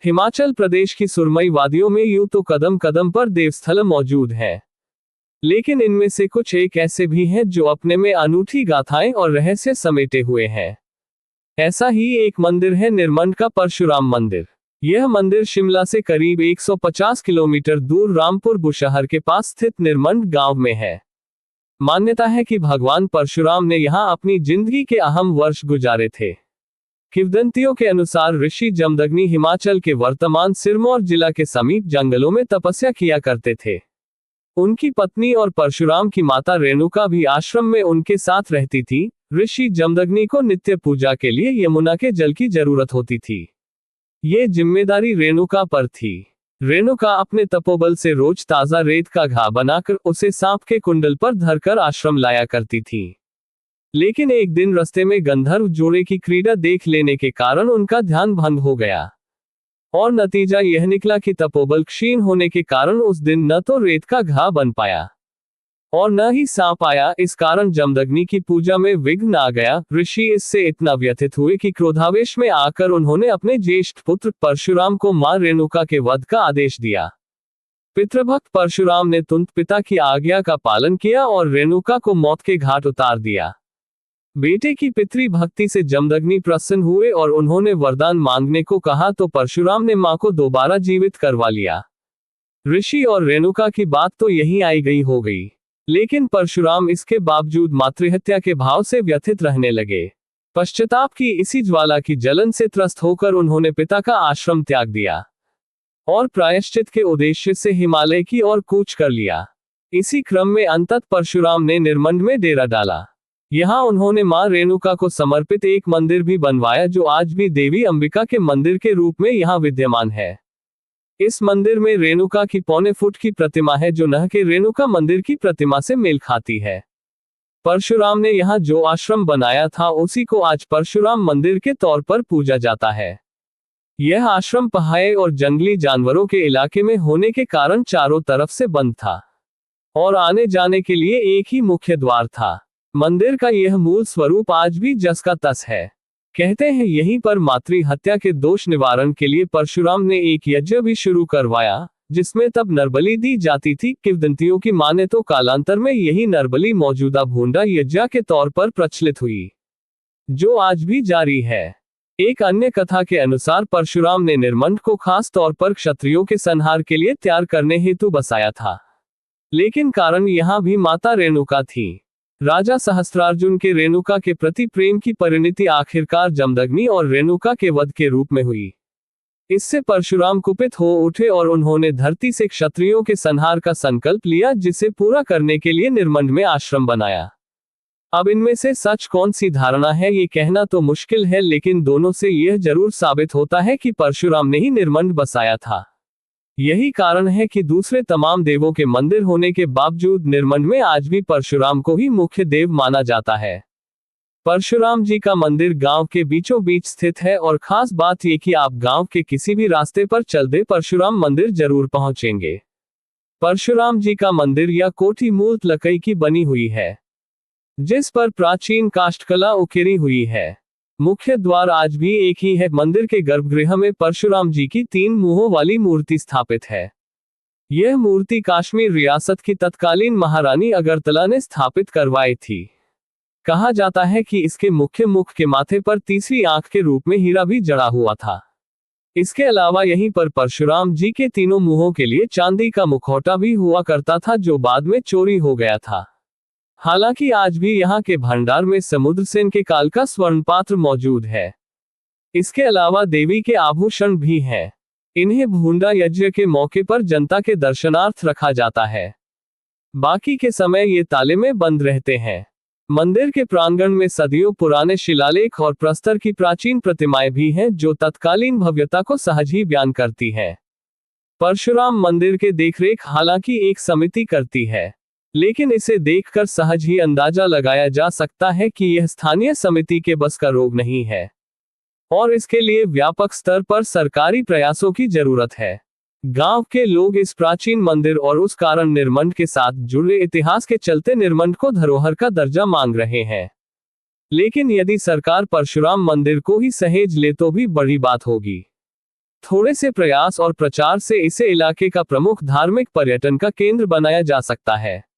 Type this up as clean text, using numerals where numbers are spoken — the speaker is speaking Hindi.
हिमाचल प्रदेश की सुरमई वादियों में यूं तो कदम कदम पर देवस्थल मौजूद हैं, लेकिन इनमें से कुछ एक ऐसे भी हैं जो अपने में अनूठी गाथाएं और रहस्य समेटे हुए हैं। ऐसा ही एक मंदिर है निरमंड का परशुराम मंदिर। यह मंदिर शिमला से करीब 150 किलोमीटर दूर रामपुर बुशहर के पास स्थित निरमंड गांव में है। मान्यता है कि भगवान परशुराम ने यहां अपनी जिंदगी के अहम वर्ष गुजारे थे। किंवदंतियों के अनुसार ऋषि जमदग्नि हिमाचल के वर्तमान सिरमौर जिला के समीप जंगलों में तपस्या किया करते थे। उनकी पत्नी और परशुराम की माता रेणुका भी आश्रम में उनके साथ रहती थी। ऋषि जमदग्नि को नित्य पूजा के लिए यमुना के जल की जरूरत होती थी। ये जिम्मेदारी रेणुका पर थी। रेणुका अपने तपोबल से रोज ताजा रेत का घा बनाकर उसे सांप के कुंडल पर धरकर आश्रम लाया करती थी। लेकिन एक दिन रास्ते में गंधर्व जोड़े की क्रीड़ा देख लेने के कारण उनका ध्यान भंग हो गया, और नतीजा यह निकला कि तपोबल क्षीण होने के कारण उस दिन न तो रेत का घा बन पाया और न ही सांप आया। इस कारण जमदग्नि की पूजा में विघ्न आ गया। ऋषि इससे इतना व्यथित हुए कि क्रोधावेश में आकर उन्होंने अपने ज्येष्ठ पुत्र परशुराम को मां रेणुका के वध का आदेश दिया। पितृभक्त परशुराम ने तुरंत पिता की आज्ञा का पालन किया और रेणुका को मौत के घाट उतार दिया। बेटे की पितृ भक्ति से जमदग्नि प्रसन्न हुए और उन्होंने वरदान मांगने को कहा तो परशुराम ने मां को दोबारा जीवित करवा लिया। ऋषि और रेणुका की बात तो यहीं आई गई हो गई, लेकिन परशुराम इसके बावजूद मातृहत्या के भाव से व्यथित रहने लगे। पश्चाताप की इसी ज्वाला की जलन से त्रस्त होकर उन्होंने पिता का आश्रम त्याग दिया और प्रायश्चित के उद्देश्य से हिमालय की ओर कूच कर लिया। इसी क्रम में अंततः परशुराम ने निरमंड में डेरा डाला। यहाँ उन्होंने मां रेणुका को समर्पित एक मंदिर भी बनवाया जो आज भी देवी अंबिका के मंदिर के रूप में यहाँ विद्यमान है। इस मंदिर में रेणुका की 1.25 फुट की प्रतिमा है जो नह के रेणुका मंदिर की प्रतिमा से मेल खाती है। परशुराम ने यहाँ जो आश्रम बनाया था उसी को आज परशुराम मंदिर के तौर पर पूजा जाता है। यह आश्रम पहाड़ी और जंगली जानवरों के इलाके में होने के कारण चारों तरफ से बंद था और आने जाने के लिए एक ही मुख्य द्वार था। मंदिर का यह मूल स्वरूप आज भी जस का तस है। कहते हैं यहीं पर मातृ हत्या के दोष निवारण के लिए परशुराम ने एक यज्ञ भी शुरू करवाया, जिसमें तब नरबलि दी जाती थी। किंवदंतियों की माने तो कालांतर में यही नरबलि मौजूदा भूंडा यज्ञ के तौर पर प्रचलित हुई, जो आज भी जारी है। एक अन्य कथा के अनुसार परशुराम ने निरमंड को खास तौर पर क्षत्रियों के संहार के लिए तैयार करने हेतु बसाया था, लेकिन कारण यहाँ भी माता रेणुका थी। राजा सहस्त्रार्जुन के रेणुका के प्रति प्रेम की परिणति आखिरकार जमदग्नि और रेणुका के वध के रूप में हुई। इससे परशुराम कुपित हो उठे और उन्होंने धरती से क्षत्रियों के संहार का संकल्प लिया, जिसे पूरा करने के लिए निरमंड में आश्रम बनाया। अब इनमें से सच कौन सी धारणा है ये कहना तो मुश्किल है, लेकिन दोनों से यह जरूर साबित होता है कि परशुराम ने ही निरमंड बसाया था। यही कारण है कि दूसरे तमाम देवों के मंदिर होने के बावजूद निरमंड में आज भी परशुराम को ही मुख्य देव माना जाता है। परशुराम जी का मंदिर गांव के बीचों बीच स्थित है और खास बात यह कि आप गांव के किसी भी रास्ते पर चल दे परशुराम मंदिर जरूर पहुंचेंगे। परशुराम जी का मंदिर या कोठी मूर्त लकड़ी की बनी हुई है, जिस पर प्राचीन काष्ठकला उकेरी हुई है। मुख्य द्वार आज भी एक ही है। मंदिर के गर्भगृह में परशुराम जी की 3 मुंहों वाली मूर्ति स्थापित है। यह मूर्ति कश्मीर रियासत की तत्कालीन महारानी अगरतला ने स्थापित करवाई थी। कहा जाता है कि इसके मुख्य मुख के माथे पर तीसरी आंख के रूप में हीरा भी जड़ा हुआ था। इसके अलावा यहीं पर परशुराम जी के तीनों मुंहों के लिए चांदी का मुखौटा भी हुआ करता था, जो बाद में चोरी हो गया था। हालांकि आज भी यहाँ के भंडार में समुद्रसेन के काल का स्वर्ण पात्र मौजूद है। इसके अलावा देवी के आभूषण भी हैं। इन्हें भूंडा यज्ञ के मौके पर जनता के दर्शनार्थ रखा जाता है। बाकी के समय ये ताले में बंद रहते हैं। मंदिर के प्रांगण में सदियों पुराने शिलालेख और प्रस्तर की प्राचीन प्रतिमाएं भी हैं, जो तत्कालीन भव्यता को सहज ही बयान करती हैं। परशुराम मंदिर के देखरेख हालांकि एक समिति करती है, लेकिन इसे देखकर सहज ही अंदाजा लगाया जा सकता है कि यह स्थानीय समिति के बस का रोग नहीं है और इसके लिए व्यापक स्तर पर सरकारी प्रयासों की जरूरत है। गांव के लोग इस प्राचीन मंदिर और उस कारण निरमंड के साथ जुड़े इतिहास के चलते निरमंड को धरोहर का दर्जा मांग रहे हैं। लेकिन यदि सरकार परशुराम मंदिर को ही सहेज ले तो भी बड़ी बात होगी। थोड़े से प्रयास और प्रचार से इसे इलाके का प्रमुख धार्मिक पर्यटन का केंद्र बनाया जा सकता है।